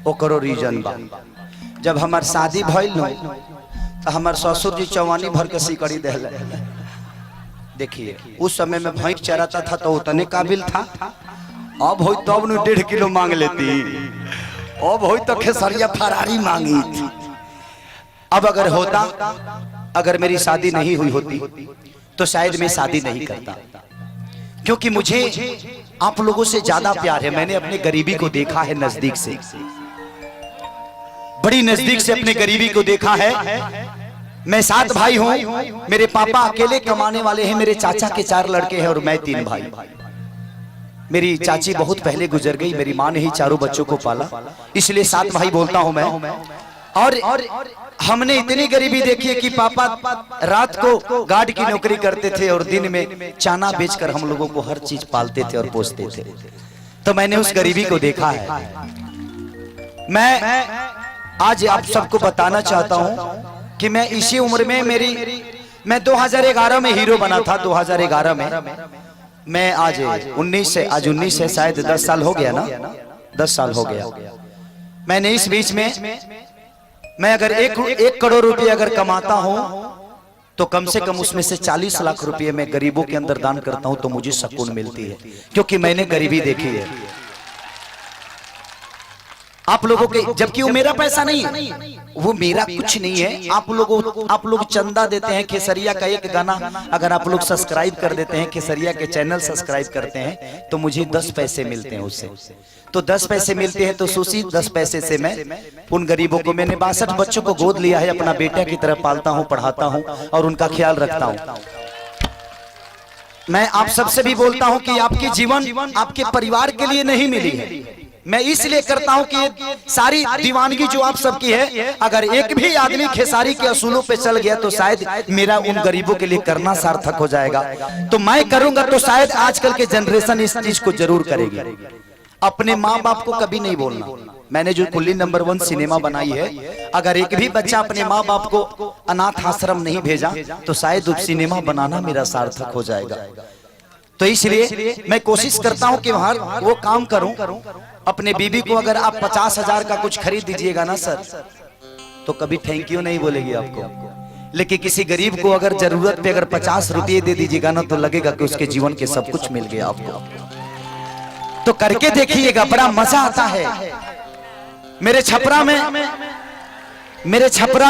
ओकरो रीजन बा। जब हमार शादी भइल न तो हमार ससुर जी चौवानी भर के सिकड़ी देले। देखिए उस समय में भैंस चराता था तो उतने काबिल था। अब हो तब न 1.5 किलो मांग लेती, अब हो तो खेसरिया फरारी मांगी थी। अब अगर होता, अगर मेरी शादी नहीं हुई होती तो शायद मैं शादी नहीं करता, क्योंकि मुझे आप लोगों से ज्यादा प्यार है। मैंने अपने गरीबी को देखा है नजदीक से, बड़ी नजदीक से अपने गरीबी को देखा है। मैं 7 भाई हूं, मेरे पापा अकेले कमाने वाले हैं, मेरे चाचा के 4 लड़के हैं और मैं 3 भाई। मेरी चाची बहुत पहले गुजर गई, मेरी मां ने ही चारों बच्चों को पाला, इसलिए 7 भाई बोलता हूं मैं। और हमने इतनी गरीबी देखी है कि पापा रात को गार्ड की नौकरी करते थे और दिन में चाना बेचकर हम लोगों को हर चीज पालते थे और पोसते थे। तो मैंने उस गरीबी को देखा है। मैं आज आप सबको बताना चाहता हूं कि मैं इसी उम्र में मैं 2011 में हीरो बना था। 2011 में मैं आज 19 से शायद 10 साल हो गया ना, 10 साल हो गया। मैंने इस बीच में मैं अगर 1 करोड़ रुपए अगर कमाता हूं तो कम से कम उसमें से 40 लाख रुपए मैं गरीबों के अंदर दान करता हूं तो मुझे सुकून मिलती है, क्योंकि मैंने गरीबी देखी है। आप लोगों के, जबकि वो मेरा पैसा नहीं है, वो मेरा कुछ नहीं है। आप लोग चंदा देते हैं। खेसरिया का एक गाना अगर आप लोग सब्सक्राइब कर देते हैं, खेसरिया के चैनल सब्सक्राइब करते हैं तो मुझे 10 पैसे मिलते हैं उससे। तो 10 पैसे मिलते हैं तो उसी 10 पैसे से मैं उन गरीबों को, मैंने 62 बच्चों को गोद लिया है, अपना बेटा की तरह पालता हूँ, पढ़ाता हूँ और उनका ख्याल रखता हूँ। मैं आप सबसे भी बोलता हूँ कि आपके जीवन आपके परिवार के लिए नहीं मिली है। मैं इसलिए करता हूं कि सारी दीवानगी जो आप सबकी है, अगर एक भी आदमी खेसारी के असूलों पे चल गया तो शायद मेरा उन गरीबों के लिए करना सार्थक हो जाएगा। तो मैं करूंगा तो शायद आजकल के जनरेशन इस चीज को जरूर करेगी। अपने माँ बाप को कभी नहीं बोलना। मैंने जो कुल्ली नंबर 1 सिनेमा बनाई है, अगर एक भी बच्चा अपने माँ बाप को अनाथ आश्रम नहीं भेजा तो शायद उस सिनेमा बनाना मेरा सार्थक हो जाएगा। तो इसलिए मैं कोशिश करता हूं कि वहां वो काम करूं। अपने बीबी को अगर आप 50,000 का कुछ खरीद दीजिएगा ना सर, तो कभी थैंक यू नहीं बोलेगी आपको। लेकिन किसी गरीब को अगर जरूरत पे अगर 50 रुपये दे दीजिएगा ना, तो लगेगा कि उसके जीवन के सब कुछ मिल गया आपको। तो करके देखिएगा, बड़ा मजा आता है। मेरे छपरा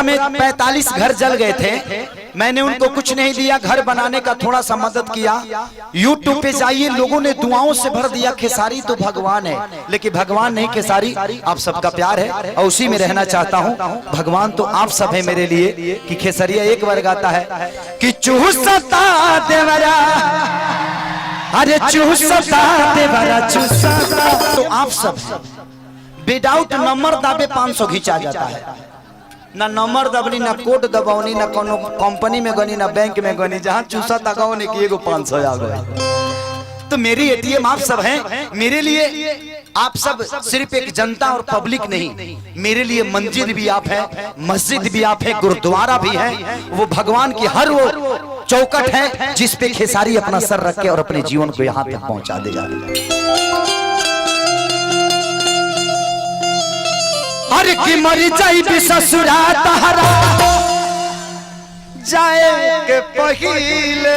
में 45 घर जल गए थे। मैंने उनको कुछ नहीं दिया, घर बनाने का थोड़ा सा मदद किया। YouTube पे जाइए, लोगों ने दुआओं से भर दिया। खेसारी तो भगवान है, लेकिन भगवान नहीं, खेसारी आप सबका प्यार है और उसी में रहना चाहता हूँ। भगवान तो आप सब है मेरे लिए। कि खेसरिया एक बार गाता है कि चूसता देवरा, अरे चूसता देवरा चूसता। तो आप सब विदाउट नंबर दाबे 500 खींचा जाता है। ना नंबर दबनी, ना कोड दबावनी, ना कोनो कंपनी में गनी, ना बैंक में गनी, जहां चूसा तकाओ ने कि एगो 500 आ गए। तो मेरी एटीएम आप सब हैं। मेरे लिए आप सब सिर्फ एक जनता और पब्लिक नहीं, मेरे लिए मंदिर भी आप हैं, मस्जिद भी आप हैं, गुरुद्वारा भी है। वो भगवान की हर वो चौकट है जिस पे खेसारी अपना सर रख के और अपने जीवन को यहाँ तक पहुंचा देगा। अरे की मरी जाई भी ससुरा तहरा जाए के पहिले,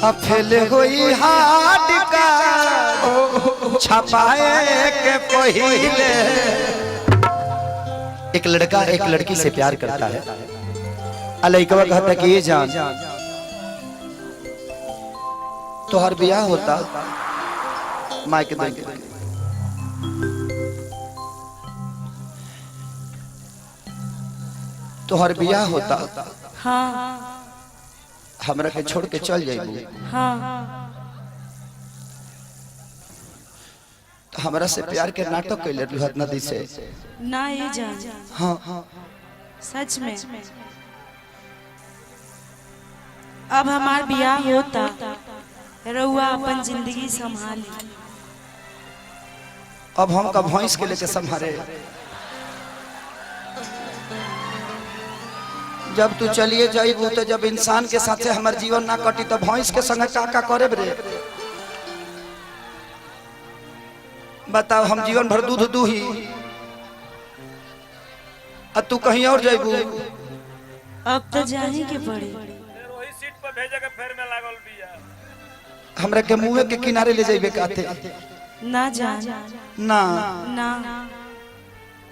अफेल होई हाथ का छपाए के पहिले। एक लड़का एक लड़की से प्यार करता है। अलैकवा कहता कि ये जान तोहर ब्याह होता, माँ के दे तोहर बियाह होता, हाँ, हमरा के छोड़ के चल जाइबू, हाँ, तो हमरा से प्यार के नाटक कैले रहत नदी से ना ये जान। हाँ हाँ सच में अब हमार बियाह होता, रउआ अपन जिंदगी संभाली। अब हम का भैंस के लेके संभारे। जब तू चलिए जाइबू तो जब इंसान के साथे हमार जीवन ना कटी तो भैंस के संग का करे रे। बताओ हम जीवन भर दूध दू ही तू कहीं और जाबू। अब तो जाने के पड़ी। वही सीट पर भेजे के फेर में लागल बिया। हमरा के मुंह के किनारे ले जाइबे काते ना जान ना ना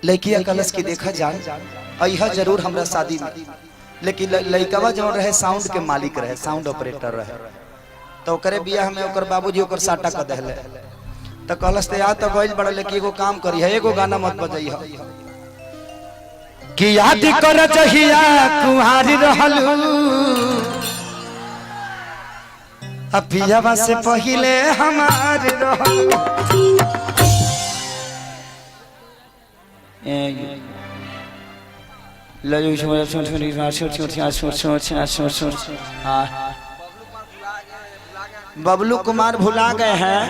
लड़किया कलश की देखा जान अइहा जरूर हमरा शादी में, लेकिन लड़कवा जो रहे साउंड के मालिक रहे, साउंड ऑपरेटर रहे, तो करे बिया हमें ओकर बाबूजी ओकर साटा क देले। तो कलश ते आ तो गइल बड़ा, लेकिन एगो काम करी है, एगो गाना मत बजाइहा कि याद कर जहिया कुहारी रहलू अपियावा से पहिले हमार रहलू। बबलू कुमार भुला गए हैं।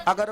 अगर